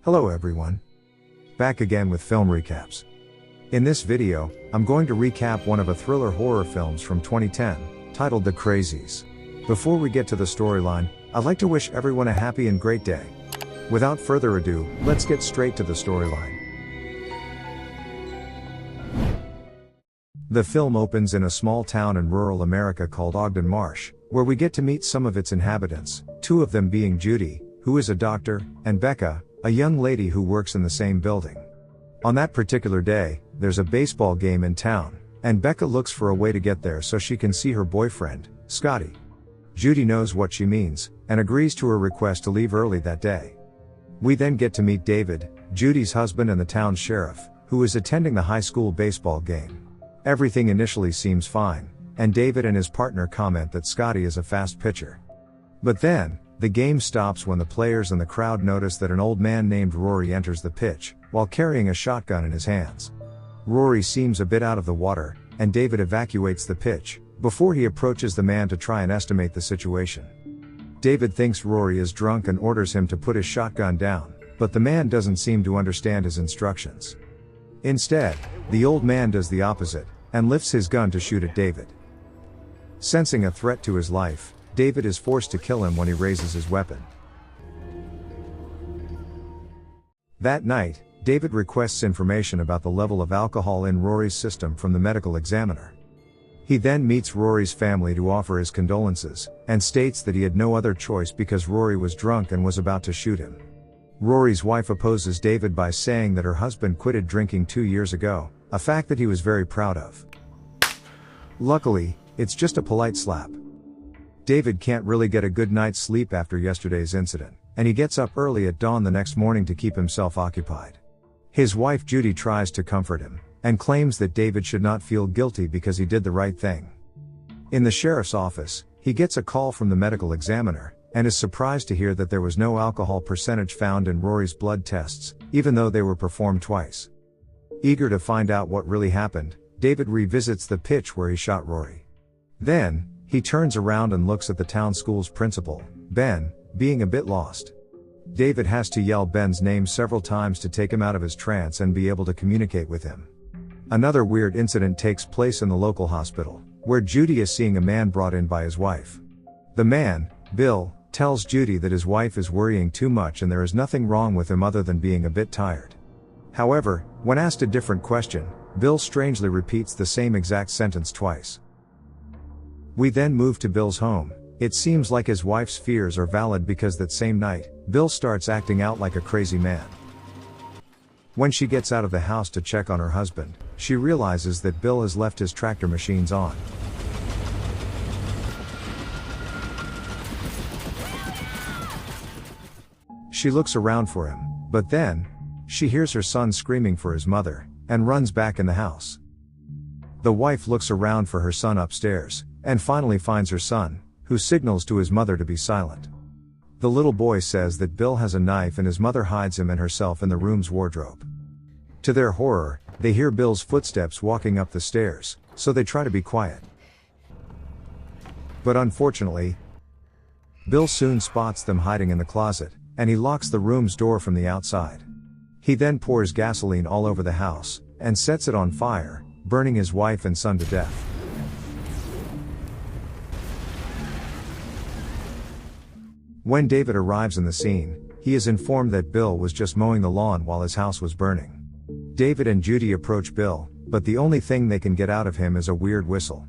Hello everyone. Back again with film recaps. In this video, I'm going to recap one of a thriller horror films from 2010, titled The Crazies. Before we get to the storyline, I'd like to wish everyone a happy and great day. Without further ado, let's get straight to the storyline. The film opens in a small town in rural America called Ogden Marsh, where we get to meet some of its inhabitants, two of them being Judy, who is a doctor, and Becca, a young lady who works in the same building. On that particular day, there's a baseball game in town, and Becca looks for a way to get there so she can see her boyfriend, Scotty. Judy knows what she means, and agrees to her request to leave early that day. We then get to meet David, Judy's husband and the town's sheriff, who is attending the high school baseball game. Everything initially seems fine, and David and his partner comment that Scotty is a fast pitcher. But then, the game stops when the players and the crowd notice that an old man named Rory enters the pitch, while carrying a shotgun in his hands. Rory seems a bit out of the water, and David evacuates the pitch, before he approaches the man to try and estimate the situation. David thinks Rory is drunk and orders him to put his shotgun down, but the man doesn't seem to understand his instructions. Instead, the old man does the opposite, and lifts his gun to shoot at David. Sensing a threat to his life, David is forced to kill him when he raises his weapon. That night, David requests information about the level of alcohol in Rory's system from the medical examiner. He then meets Rory's family to offer his condolences, and states that he had no other choice because Rory was drunk and was about to shoot him. Rory's wife opposes David by saying that her husband quitted drinking 2 years ago, a fact that he was very proud of. Luckily, it's just a polite slap. David can't really get a good night's sleep after yesterday's incident, and he gets up early at dawn the next morning to keep himself occupied. His wife Judy tries to comfort him, and claims that David should not feel guilty because he did the right thing. In the sheriff's office, he gets a call from the medical examiner, and is surprised to hear that there was no alcohol percentage found in Rory's blood tests, even though they were performed twice. Eager to find out what really happened, David revisits the pitch where he shot Rory. Then, he turns around and looks at the town school's principal, Ben, being a bit lost. David has to yell Ben's name several times to take him out of his trance and be able to communicate with him. Another weird incident takes place in the local hospital, where Judy is seeing a man brought in by his wife. The man, Bill, tells Judy that his wife is worrying too much and there is nothing wrong with him other than being a bit tired. However, when asked a different question, Bill strangely repeats the same exact sentence twice. We then move to Bill's home. It seems like his wife's fears are valid because that same night, Bill starts acting out like a crazy man. When she gets out of the house to check on her husband, she realizes that Bill has left his tractor machines on. She looks around for him, but then, she hears her son screaming for his mother, and runs back in the house. The wife looks around for her son upstairs, and finally finds her son, who signals to his mother to be silent. The little boy says that Bill has a knife and his mother hides him and herself in the room's wardrobe. To their horror, they hear Bill's footsteps walking up the stairs, so they try to be quiet. But unfortunately, Bill soon spots them hiding in the closet, and he locks the room's door from the outside. He then pours gasoline all over the house, and sets it on fire, burning his wife and son to death. When David arrives in the scene, he is informed that Bill was just mowing the lawn while his house was burning. David and Judy approach Bill, but the only thing they can get out of him is a weird whistle.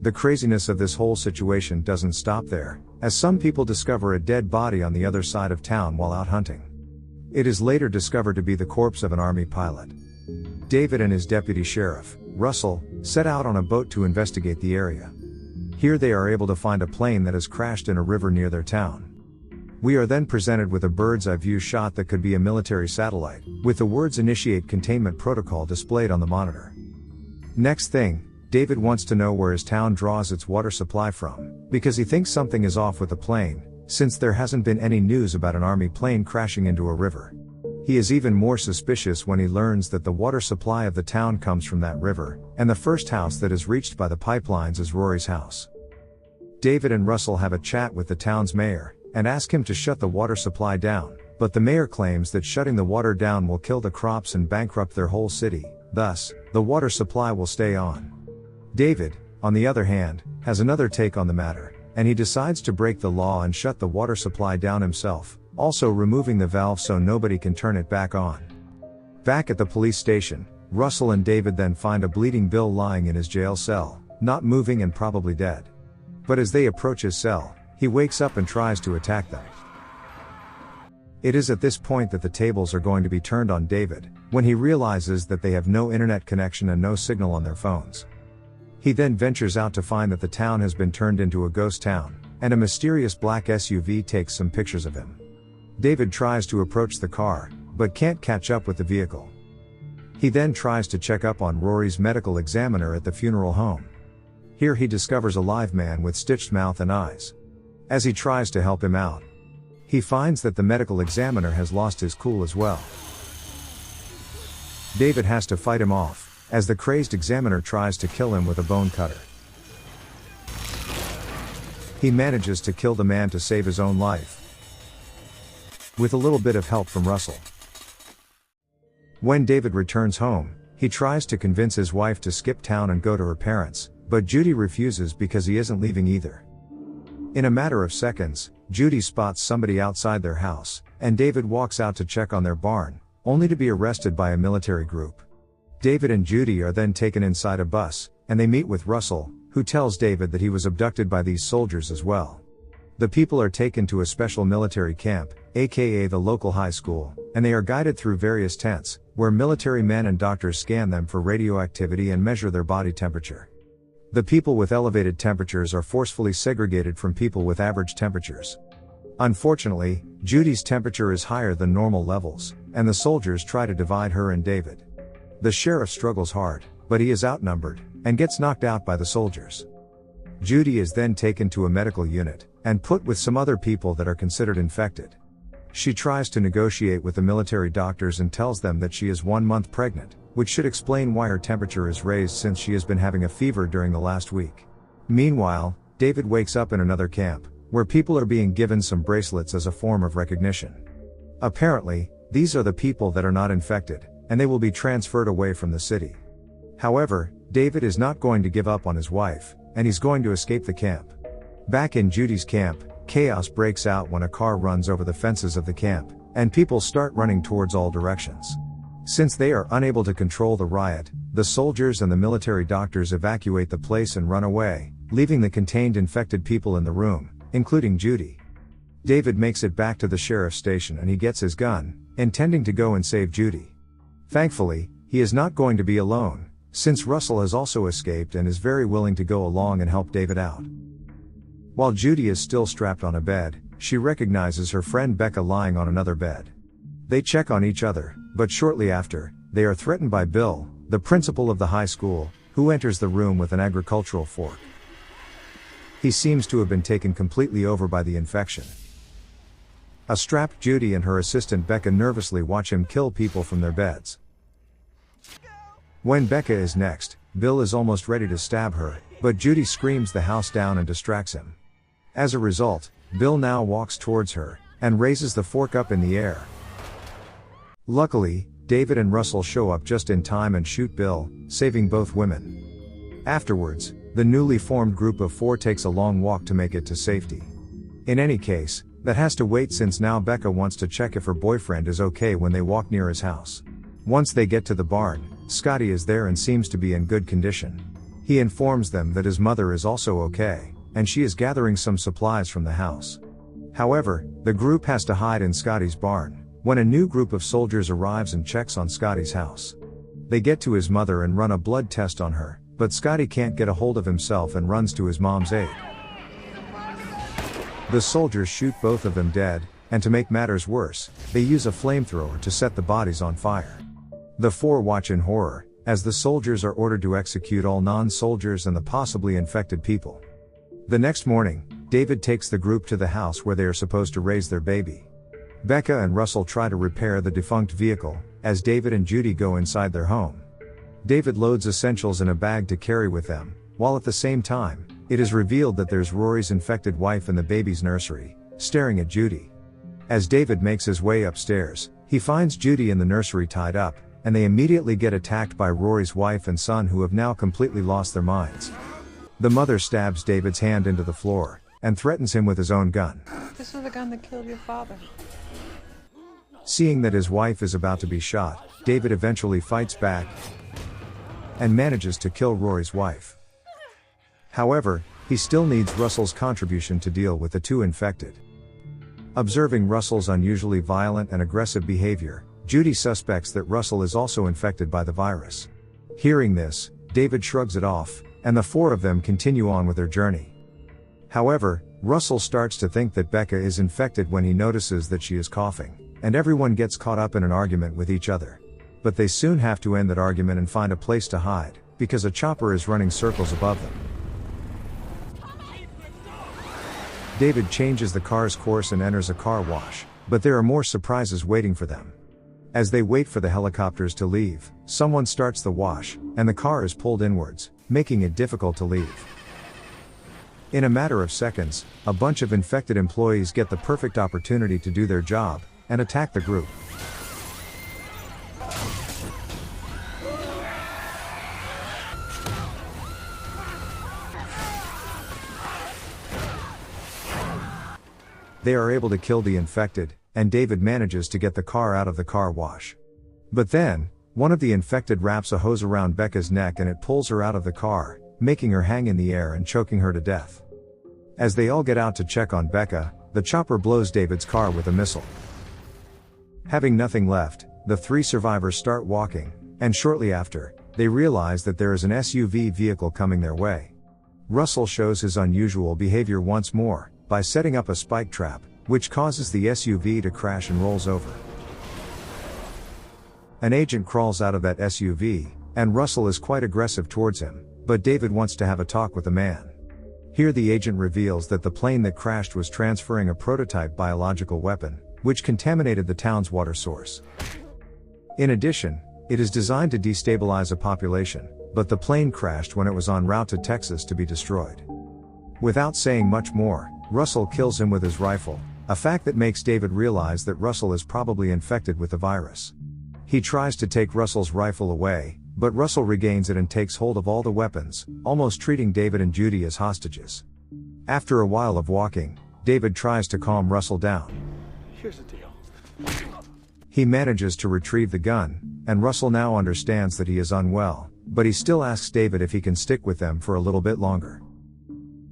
The craziness of this whole situation doesn't stop there, as some people discover a dead body on the other side of town while out hunting. It is later discovered to be the corpse of an army pilot. David and his deputy sheriff, Russell, set out on a boat to investigate the area. Here they are able to find a plane that has crashed in a river near their town. We are then presented with a bird's eye view shot that could be a military satellite, with the words "Initiate Containment Protocol" displayed on the monitor. Next thing, David wants to know where his town draws its water supply from, because he thinks something is off with the plane, since there hasn't been any news about an army plane crashing into a river. He is even more suspicious when he learns that the water supply of the town comes from that river, and the first house that is reached by the pipelines is Rory's house. David and Russell have a chat with the town's mayor, and ask him to shut the water supply down, but the mayor claims that shutting the water down will kill the crops and bankrupt their whole city, thus, the water supply will stay on. David, on the other hand, has another take on the matter, and he decides to break the law and shut the water supply down himself, also removing the valve so nobody can turn it back on. Back at the police station, Russell and David then find a bleeding Bill lying in his jail cell, not moving and probably dead. But as they approach his cell, he wakes up and tries to attack them. It is at this point that the tables are going to be turned on David, when he realizes that they have no internet connection and no signal on their phones. He then ventures out to find that the town has been turned into a ghost town, and a mysterious black SUV takes some pictures of him. David tries to approach the car, but can't catch up with the vehicle. He then tries to check up on Rory's medical examiner at the funeral home. Here he discovers a live man with stitched mouth and eyes. As he tries to help him out, he finds that the medical examiner has lost his cool as well. David has to fight him off, as the crazed examiner tries to kill him with a bone cutter. He manages to kill the man to save his own life, with a little bit of help from Russell. When David returns home, he tries to convince his wife to skip town and go to her parents', but Judy refuses because he isn't leaving either. In a matter of seconds, Judy spots somebody outside their house, and David walks out to check on their barn, only to be arrested by a military group. David and Judy are then taken inside a bus, and they meet with Russell, who tells David that he was abducted by these soldiers as well. The people are taken to a special military camp, aka the local high school, and they are guided through various tents, where military men and doctors scan them for radioactivity and measure their body temperature. The people with elevated temperatures are forcefully segregated from people with average temperatures. Unfortunately, Judy's temperature is higher than normal levels, and the soldiers try to divide her and David. The sheriff struggles hard, but he is outnumbered, and gets knocked out by the soldiers. Judy is then taken to a medical unit, and put with some other people that are considered infected. She tries to negotiate with the military doctors and tells them that she is 1 month pregnant, which should explain why her temperature is raised since she has been having a fever during the last week. Meanwhile, David wakes up in another camp, where people are being given some bracelets as a form of recognition. Apparently, these are the people that are not infected, and they will be transferred away from the city. However, David is not going to give up on his wife, and he's going to escape the camp. Back in Judy's camp, chaos breaks out when a car runs over the fences of the camp, and people start running towards all directions. Since they are unable to control the riot, the soldiers and the military doctors evacuate the place and run away, leaving the contained infected people in the room, including Judy. David makes it back to the sheriff's station and he gets his gun, intending to go and save Judy. Thankfully, he is not going to be alone, since Russell has also escaped and is very willing to go along and help David out. While Judy is still strapped on a bed, she recognizes her friend Becca lying on another bed. They check on each other, but shortly after, they are threatened by Bill, the principal of the high school, who enters the room with an agricultural fork. He seems to have been taken completely over by the infection. A strapped Judy and her assistant Becca nervously watch him kill people from their beds. When Becca is next, Bill is almost ready to stab her, but Judy screams the house down and distracts him. As a result, Bill now walks towards her, and raises the fork up in the air. Luckily, David and Russell show up just in time and shoot Bill, saving both women. Afterwards, the newly formed group of 4 takes a long walk to make it to safety. In any case, that has to wait since now Becca wants to check if her boyfriend is okay when they walk near his house. Once they get to the barn, Scotty is there and seems to be in good condition. He informs them that his mother is also okay, and she is gathering some supplies from the house. However, the group has to hide in Scotty's barn, when a new group of soldiers arrives and checks on Scotty's house. They get to his mother and run a blood test on her, but Scotty can't get a hold of himself and runs to his mom's aid. The soldiers shoot both of them dead, and to make matters worse, they use a flamethrower to set the bodies on fire. The 4 watch in horror, as the soldiers are ordered to execute all non-soldiers and the possibly infected people. The next morning, David takes the group to the house where they are supposed to raise their baby. Becca and Russell try to repair the defunct vehicle, as David and Judy go inside their home. David loads essentials in a bag to carry with them, while at the same time, it is revealed that there's Rory's infected wife in the baby's nursery, staring at Judy. As David makes his way upstairs, he finds Judy in the nursery tied up, and they immediately get attacked by Rory's wife and son, who have now completely lost their minds. The mother stabs David's hand into the floor, and threatens him with his own gun. This is the gun that killed your father. Seeing that his wife is about to be shot, David eventually fights back and manages to kill Rory's wife. However, he still needs Russell's contribution to deal with the two infected. Observing Russell's unusually violent and aggressive behavior, Judy suspects that Russell is also infected by the virus. Hearing this, David shrugs it off, and the four of them continue on with their journey. However, Russell starts to think that Becca is infected when he notices that she is coughing, and everyone gets caught up in an argument with each other. But they soon have to end that argument and find a place to hide, because a chopper is running circles above them. David changes the car's course and enters a car wash, but there are more surprises waiting for them. As they wait for the helicopters to leave, someone starts the wash, and the car is pulled inwards, making it difficult to leave. In a matter of seconds, a bunch of infected employees get the perfect opportunity to do their job, and attack the group. They are able to kill the infected, and David manages to get the car out of the car wash. But then, one of the infected wraps a hose around Becca's neck and it pulls her out of the car, making her hang in the air and choking her to death. As they all get out to check on Becca, the chopper blows David's car with a missile. Having nothing left, the three survivors start walking, and shortly after, they realize that there is an SUV vehicle coming their way. Russell shows his unusual behavior once more, by setting up a spike trap, which causes the SUV to crash and rolls over. An agent crawls out of that SUV, and Russell is quite aggressive towards him, but David wants to have a talk with the man. Here the agent reveals that the plane that crashed was transferring a prototype biological weapon, which contaminated the town's water source. In addition, it is designed to destabilize a population, but the plane crashed when it was en route to Texas to be destroyed. Without saying much more, Russell kills him with his rifle, a fact that makes David realize that Russell is probably infected with the virus. He tries to take Russell's rifle away, but Russell regains it and takes hold of all the weapons, almost treating David and Judy as hostages. After a while of walking, David tries to calm Russell down. Here's the deal. He manages to retrieve the gun, and Russell now understands that he is unwell, but he still asks David if he can stick with them for a little bit longer.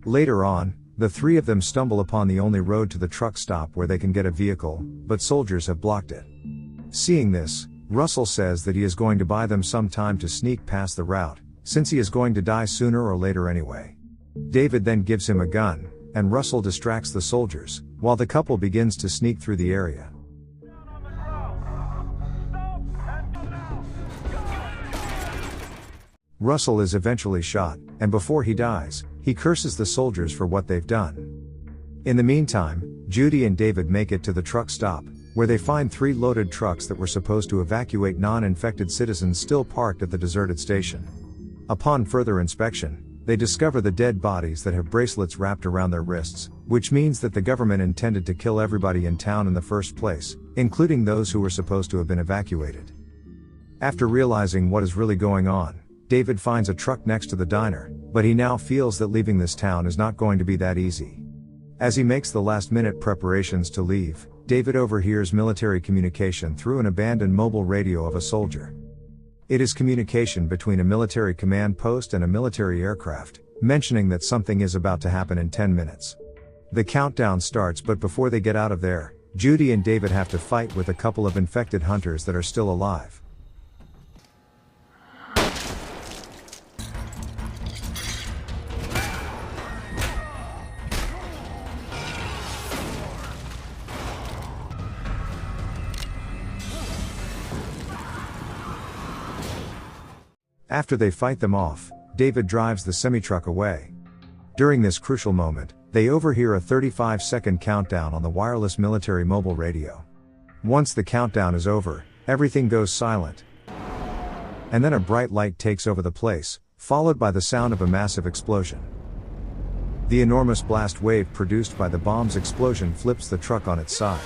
Later on, the three of them stumble upon the only road to the truck stop where they can get a vehicle, but soldiers have blocked it. Seeing this, Russell says that he is going to buy them some time to sneak past the route, since he is going to die sooner or later anyway. David then gives him a gun, and Russell distracts the soldiers, while the couple begins to sneak through the area. Russell is eventually shot, and before he dies, he curses the soldiers for what they've done. In the meantime, Judy and David make it to the truck stop, where they find 3 loaded trucks that were supposed to evacuate non-infected citizens still parked at the deserted station. Upon further inspection, they discover the dead bodies that have bracelets wrapped around their wrists, which means that the government intended to kill everybody in town in the first place, including those who were supposed to have been evacuated. After realizing what is really going on, David finds a truck next to the diner, but he now feels that leaving this town is not going to be that easy. As he makes the last-minute preparations to leave, David overhears military communication through an abandoned mobile radio of a soldier. It is communication between a military command post and a military aircraft, mentioning that something is about to happen in 10 minutes. The countdown starts, but before they get out of there, Judy and David have to fight with a couple of infected hunters that are still alive. After they fight them off, David drives the semi-truck away. During this crucial moment, they overhear a 35-second countdown on the wireless military mobile radio. Once the countdown is over, everything goes silent. And then a bright light takes over the place, followed by the sound of a massive explosion. The enormous blast wave produced by the bomb's explosion flips the truck on its side.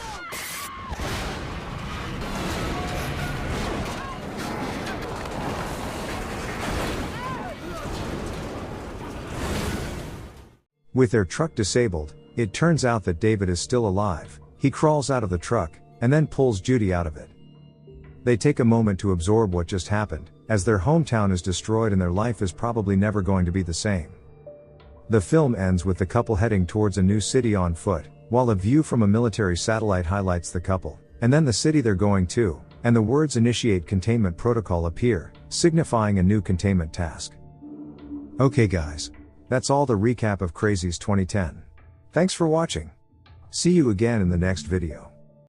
With their truck disabled, it turns out that David is still alive. He crawls out of the truck, and then pulls Judy out of it. They take a moment to absorb what just happened, as their hometown is destroyed and their life is probably never going to be the same. The film ends with the couple heading towards a new city on foot, while a view from a military satellite highlights the couple, and then the city they're going to, and the words "Initiate Containment Protocol" appear, signifying a new containment task. Okay guys. That's all the recap of Crazies 2010. Thanks for watching. See you again in the next video.